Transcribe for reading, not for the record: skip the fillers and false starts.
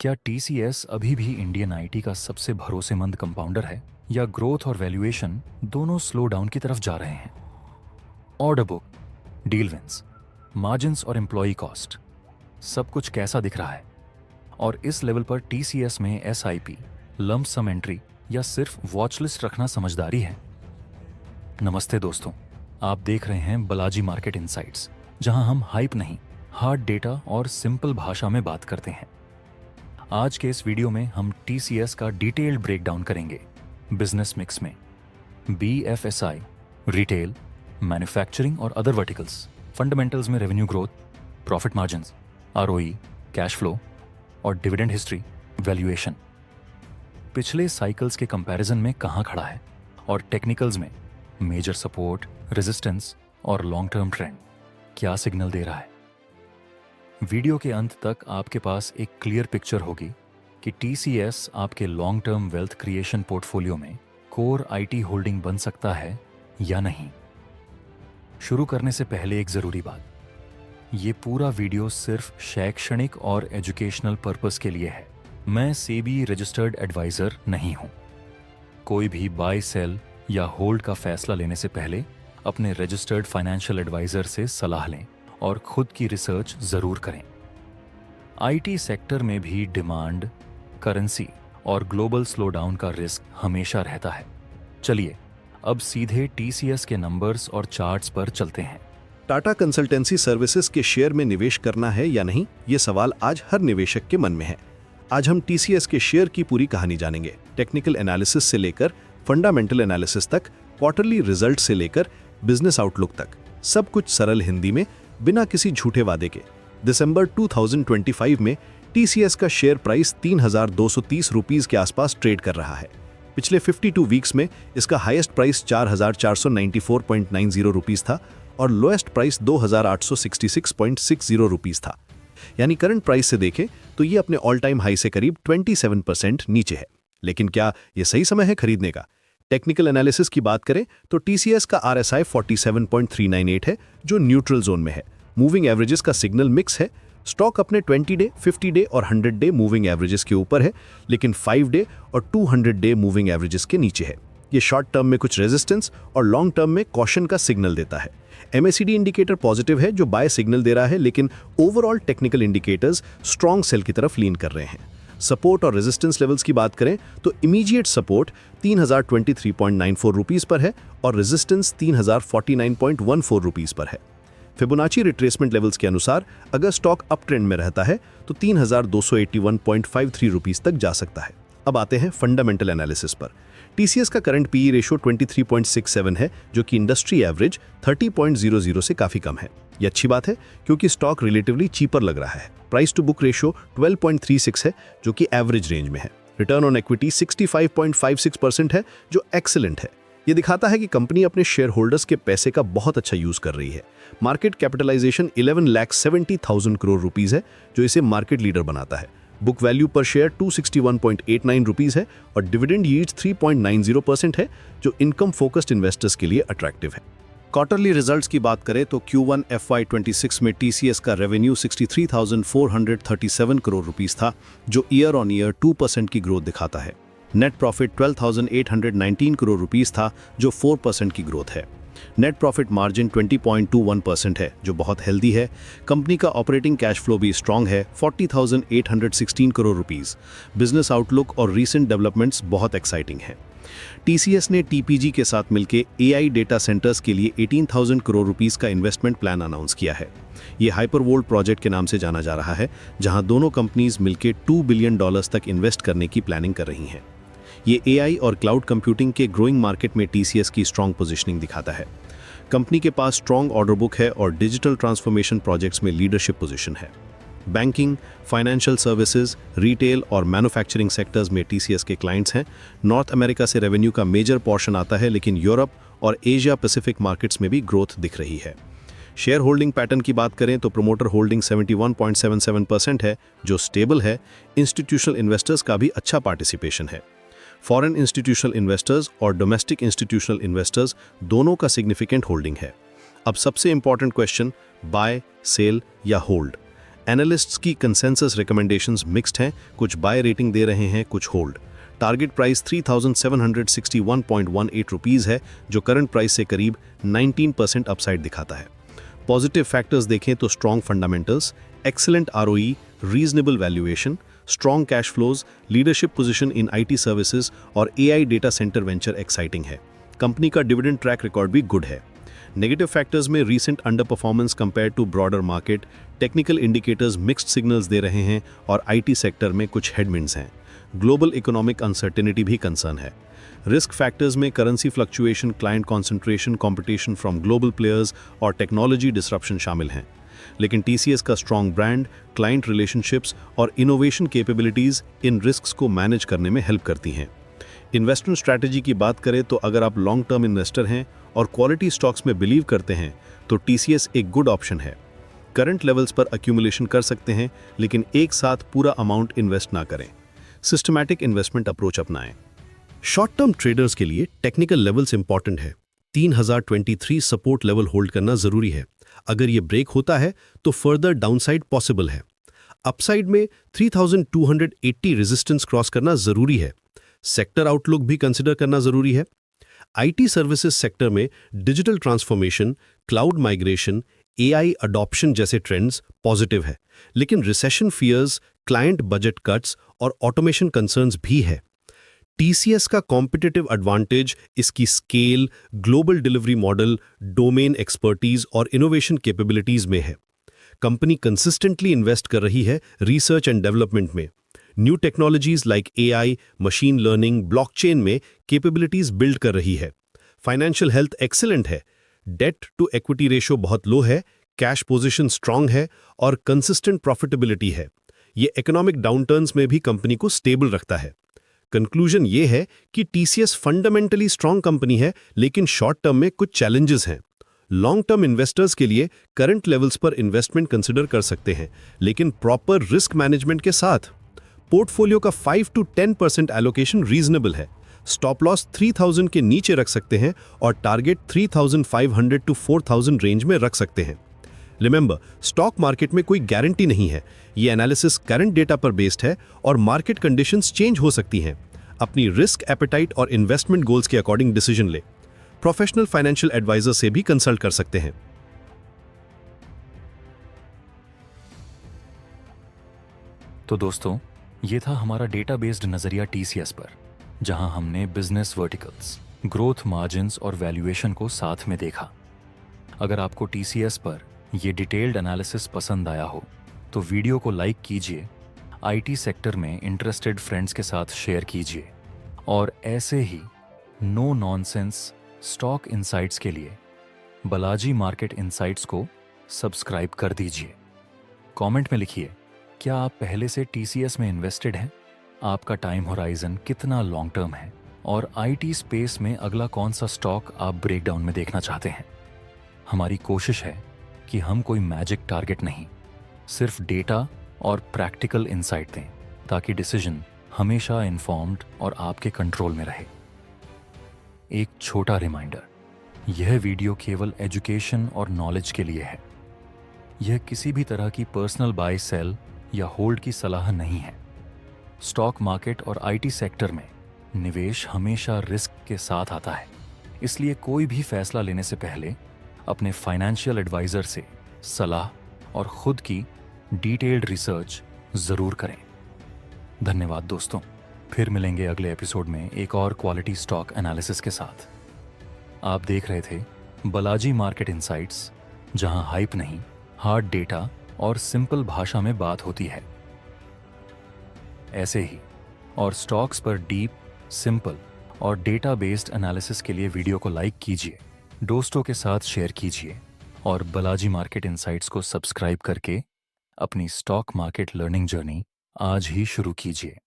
क्या टीसीएस अभी भी इंडियन आईटी का सबसे भरोसेमंद कंपाउंडर है या ग्रोथ और वैल्यूएशन दोनों स्लो डाउन की तरफ जा रहे हैं? Order book, deal wins, margins और एम्प्लॉय कॉस्ट, सब कुछ कैसा दिख रहा है? और इस लेवल पर टीसीएस में एसआईपी, लंप सम एंट्री या सिर्फ वॉच लिस्ट रखना समझदारी है? नमस्ते दोस्तों, आप देख रहे हैं बालाजी मार्केट इनसाइट्स, जहां हम हाइप नहीं, हार्ड डेटा और सिंपल भाषा में बात करते हैं। आज के इस वीडियो में हम टीसीएस का डिटेल्ड ब्रेकडाउन करेंगे। बिजनेस मिक्स में बीएफएसआई, रिटेल, मैन्युफैक्चरिंग और अदर वर्टिकल्स, फंडामेंटल्स में revenue growth, profit margins, ROE, cash flow और डिविडेंड हिस्ट्री, वैल्यूएशन, पिछले साइकिल्स के कंपैरिजन में कहां खड़ा है, और टेक्निकल्स में मेजर सपोर्ट, रेजिस्टेंस और लॉन्ग टर्म ट्रेंड क्या सिग्नल दे रहा है। वीडियो के अंत तक आपके पास एक क्लियर पिक्चर होगी कि टीसीएस आपके long term wealth creation portfolio में कोर आईटी होल्डिंग बन सकता है या नहीं। शुरू करने से पहले एक जरूरी बात, ये पूरा वीडियो सिर्फ शैक्षणिक और एजुकेशनल पर्पस के लिए है। मैं सेबी रजिस्टर्ड एडवाइजर नहीं हूं। कोई भी बाय, सेल या होल्ड का फैसला लेने से पहले अपने रजिस्टर्ड फाइनेंशियल एडवाइजर से सलाह लें और खुद की रिसर्च जरूर करें। आईटी सेक्टर में भी डिमांड, करेंसी और ग्लोबल स्लोडाउन का रिस्क हमेशा रहता है। चलिए अब सीधे टीसीएस के नंबर्स और चार्ट्स पर चलते हैं। टाटा कंसल्टेंसी सर्विसेज के शेयर में निवेश करना है या नहीं, ये सवाल आज हर निवेशक के मन में है। आज हम टीसीएस के शेयर की पूरी कहानी जानेंगे, टेक्निकल एनालिसिस से लेकर फंडामेंटल एनालिसिस तक, क्वार्टरली रिजल्ट से लेकर बिजनेस आउटलुक तक, सब कुछ सरल हिंदी में, बिना किसी झूठे वादे के। दिसंबर 2025 में टीसीएस का शेयर प्राइस 3,230 रुपीस के आसपास ट्रेड कर रहा है। पिछले 52 वीक्स में इसका हाईएस्ट प्राइस 4,494.90 रुपीस था और लोएस्ट प्राइस 2,866.60 रुपीस था। यानी करंट प्राइस से देखें तो ये अपने ऑल टाइम हाई से करीब 27% नीचे है। लेकिन क्या ये सही समय है खरीदने का? टेक्निकल एनालिसिस की बात करें तो टीसीएस का आरएसआई 47.398 है, जो न्यूट्रल जोन में है। मूविंग एवरेजेस का सिग्नल मिक्स है। स्टॉक अपने 20 डे, 50 डे और 100 डे मूविंग एवरेजेस के ऊपर है, लेकिन 5 डे और 200 डे मूविंग एवरेजेस के नीचे है। ये शॉर्ट टर्म में कुछ रेजिस्टेंस और लॉन्ग टर्म में कॉशन का सिग्नल देता है। एमएसीडी इंडिकेटर पॉजिटिव है, जो बाय सिग्नल दे रहा है, लेकिन overall technical indicators strong cell की तरफ लीन कर रहे हैं। सपोर्ट और रेजिस्टेंस लेवल्स की बात करें तो इमीडिएट सपोर्ट 3,023.94 रुपीस पर है और रेजिस्टेंस 3,049.14 रुपीस पर है। फिबोनाची रिट्रेसमेंट लेवल्स के अनुसार अगर स्टॉक अप ट्रेंड में रहता है तो 3,281.53 रुपीस तक जा सकता है। अब आते हैं फंडामेंटल एनालिसिस पर। टीसीएस का करंट पीई रेशियो 23.67 है, जो कि इंडस्ट्री एवरेज 30.00 से काफी कम है। ये अच्छी बात है क्योंकि स्टॉक रिलेटिवली चीपर लग रहा है। प्राइस टू बुक रेशियो 12.36 है, जो कि एवरेज रेंज में है। रिटर्न ऑन इक्विटी 65.56% है, जो एक्सीलेंट है। ये दिखाता है कि कंपनी अपने शेयर होल्डर्स के पैसे का बहुत अच्छा यूज कर रही है। मार्केट कैपिटलाइजेशन 11,70,000 करोड़ रुपीस है, जो इसे मार्केट लीडर बनाता है। बुक वैल्यू पर शेयर 261.89 रुपीस है और डिविडेंड यील्ड 3.90% है, जो इनकम फोकस्ड इन्वेस्टर्स के लिए अट्रैक्टिव है। क्वार्टरली रिजल्ट्स की बात करें तो Q1 FY26 में टीसीएस का रेवेन्यू 63,437 करोड़ रुपीस था, जो ईयर ऑन ईयर 2% की ग्रोथ दिखाता है। नेट प्रॉफिट 12,819 करोड़ रुपीस था, जो 4% की ग्रोथ है। नेट प्रॉफिट मार्जिन 20.21% है, जो बहुत हेल्दी है। कंपनी का ऑपरेटिंग कैश फ्लो भी स्ट्रांग है, 40,816 करोड़ रुपीस। बिजनेस आउटलुक और रीसेंट डेवलपमेंट्स बहुत एक्साइटिंग है। टीसीएस ने टीपीजी के साथ मिलकर एआई डेटा सेंटर्स के लिए 18,000 करोड़ रुपीस का इन्वेस्टमेंट प्लान अनाउंस किया है। ये हाइपरवोल्ट प्रोजेक्ट के नाम से जाना जा रहा है, जहां दोनों कंपनीज मिलकर $2 बिलियन तक इन्वेस्ट करने की प्लानिंग कर रही हैं। ये एआई और क्लाउड कंप्यूटिंग के ग्रोइंग मार्केट में टीसीएस की स्ट्रॉन्ग पोजीशनिंग दिखाता है। कंपनी के पास स्ट्रॉन्ग ऑर्डर बुक है और डिजिटल ट्रांसफॉर्मेशन प्रोजेक्ट्स में लीडरशिप पोजीशन है। बैंकिंग, फाइनेंशियल सर्विसेज, रिटेल और मैन्युफैक्चरिंग सेक्टर्स में टीसीएस के क्लाइंट्स हैं। नॉर्थ अमेरिका से रेवेन्यू का मेजर पोर्शन आता है, लेकिन यूरोप और एशिया पैसिफिक मार्केट्स में भी ग्रोथ दिख रही है। शेयर होल्डिंग पैटर्न की बात करें तो प्रमोटर होल्डिंग 71.77% है, जो स्टेबल है। इंस्टीट्यूशनल इन्वेस्टर्स का भी अच्छा पार्टिसिपेशन है। फॉरेन इंस्टीट्यूशनल इन्वेस्टर्स और डोमेस्टिक इंस्टीट्यूशनल इन्वेस्टर्स दोनों का सिग्निफिकेंट होल्डिंग है। अब सबसे इंपॉर्टेंट क्वेश्चन, बाय, सेल या होल्ड। एनालिस्ट्स की कंसेंसस रिकमेंडेशंस मिक्स्ड हैं, कुछ बाय रेटिंग दे रहे हैं, कुछ होल्ड। टारगेट प्राइस 3,761.18 रुपीस है, जो करंट प्राइस से करीब 19% अपसाइड दिखाता है। पॉजिटिव फैक्टर्स देखें तो strong fundamentals, excellent ROE, reasonable valuation, strong cash flows, leadership position in IT services और AI data center venture exciting है। कंपनी का डिविडेंड ट्रैक रिकॉर्ड भी गुड है। नेगेटिव फैक्टर्स में recent underperformance compare to broader market, technical indicators mixed signals दे रहे हैं और आईटी सेक्टर में कुछ हेडविंड्स हैं। ग्लोबल इकोनॉमिक अनसर्टेनिटी भी कंसर्न है। रिस्क फैक्टर्स में currency fluctuation, client concentration, competition from global players और टेक्नोलॉजी डिसरप्शन शामिल हैं। लेकिन टीसीएस का स्ट्रॉन्ग ब्रांड, क्लाइंट रिलेशनशिप्स और इनोवेशन कैपेबिलिटीज इन रिस्क्स को मैनेज करने में हेल्प करती हैं। इन्वेस्टमेंट स्ट्रैटेजी की बात करें तो अगर आप लॉन्ग टर्म इन्वेस्टर हैं और क्वालिटी स्टॉक्स में बिलीव करते हैं तो टीसीएस एक गुड ऑप्शन है। करंट लेवल्स पर अक्यूमुलेशन कर सकते हैं, लेकिन एक साथ पूरा अमाउंट इन्वेस्ट ना करें। सिस्टमैटिक इन्वेस्टमेंट अप्रोच अपनाएं। शॉर्ट टर्म ट्रेडर्स के लिए टेक्निकल लेवल्स इंपॉर्टेंट है। 3023 सपोर्ट लेवल होल्ड करना जरूरी है। अगर ये ब्रेक होता है तो फर्दर डाउनसाइड पॉसिबल है। अपसाइड में 3280 रेजिस्टेंस क्रॉस करना जरूरी है। सेक्टर आउटलुक भी कंसिडर करना जरूरी है। आईटी सर्विसेज सेक्टर में digital transformation, cloud migration, AI adoption जैसे ट्रेंड्स पॉजिटिव है, लेकिन recession fears, client budget cuts और ऑटोमेशन कंसर्न्स भी है। टीसीएस का कॉम्पिटिटिव एडवांटेज इसकी scale, global delivery model, domain expertise और इनोवेशन कैपेबिलिटीज में है। कंपनी कंसिस्टेंटली इन्वेस्ट कर रही है रिसर्च एंड डेवलपमेंट में। New technologies like AI, machine learning, blockchain में कैपेबिलिटीज बिल्ड कर रही है। फाइनेंशियल हेल्थ एक्सीलेंट है। डेट टू इक्विटी रेशियो बहुत लो है, कैश पोजीशन स्ट्रांग है और कंसिस्टेंट प्रॉफिटेबिलिटी है। ये इकोनॉमिक डाउनटर्न्स में भी कंपनी को स्टेबल रखता है। कंक्लूजन ये है कि टीसीएस फंडामेंटली स्ट्रांग कंपनी है, लेकिन शॉर्ट टर्म में कुछ चैलेंजेस हैं। लॉन्ग टर्म इन्वेस्टर्स के लिए करंट लेवल्स पर इन्वेस्टमेंट कंसिडर कर सकते हैं, लेकिन प्रॉपर रिस्क मैनेजमेंट के साथ। पोर्टफोलियो का 5 to 10% एलोकेशन रीजनेबल है। स्टॉप लॉस 3000 के नीचे रख सकते हैं और टारगेट 3500 to 4000 रेंज में रख सकते हैं। रिमेंबर, स्टॉक मार्केट में कोई गारंटी नहीं है। ये एनालिसिस करंट डेटा पर बेस्ड है और मार्केट कंडीशंस चेंज हो सकती हैं। अपनी रिस्क एपेटाइट और इन्वेस्टमेंट गोल्स के अकॉर्डिंग डिसीजन ले। प्रोफेशनल फाइनेंशियल एडवाइजर से भी कंसल्ट कर सकते हैं। तो दोस्तों, ये था हमारा डेटा बेस्ड नजरिया टीसीएस पर, जहां हमने बिजनेस वर्टिकल्स, ग्रोथ मार्जिन्स और वैल्यूएशन को साथ में देखा। अगर आपको टीसीएस पर ये डिटेल्ड एनालिसिस पसंद आया हो तो वीडियो को लाइक कीजिए, आईटी सेक्टर में इंटरेस्टेड फ्रेंड्स के साथ शेयर कीजिए और ऐसे ही नो नॉनसेंस स्टॉक इनसाइट्स के लिए बालाजी मार्केट इनसाइट्स को सब्सक्राइब कर दीजिए। कमेंट में लिखिए, क्या आप पहले से टीसीएस में इन्वेस्टेड हैं? आपका टाइम होराइजन कितना लॉन्ग टर्म है? और आईटी स्पेस में अगला कौन सा स्टॉक आप ब्रेकडाउन में देखना चाहते हैं? हमारी कोशिश है कि हम कोई मैजिक टारगेट नहीं, सिर्फ डेटा और प्रैक्टिकल इंसाइट दें, ताकि डिसीजन हमेशा इन्फॉर्म्ड और आपके कंट्रोल में रहे। एक छोटा रिमाइंडर, यह वीडियो केवल एजुकेशन और नॉलेज के लिए है। यह किसी भी तरह की पर्सनल बाय सेल या होल्ड की सलाह नहीं है। स्टॉक मार्केट और आईटी सेक्टर में निवेश हमेशा रिस्क के साथ आता है, इसलिए कोई भी फैसला लेने से पहले अपने फाइनेंशियल एडवाइजर से सलाह और खुद की डिटेल्ड रिसर्च जरूर करें। धन्यवाद दोस्तों, फिर मिलेंगे अगले एपिसोड में एक और क्वालिटी स्टॉक एनालिसिस के साथ। आप देख रहे थे बालाजी मार्केट इनसाइट्स, जहां हाइप नहीं, हार्ड डेटा और सिंपल भाषा में बात होती है। ऐसे ही और स्टॉक्स पर डीप, सिंपल और डेटा बेस्ड एनालिसिस के लिए वीडियो को लाइक कीजिए, दोस्तों के साथ शेयर कीजिए और बालाजी मार्केट इनसाइट्स को सब्सक्राइब करके अपनी स्टॉक मार्केट लर्निंग जर्नी आज ही शुरू कीजिए।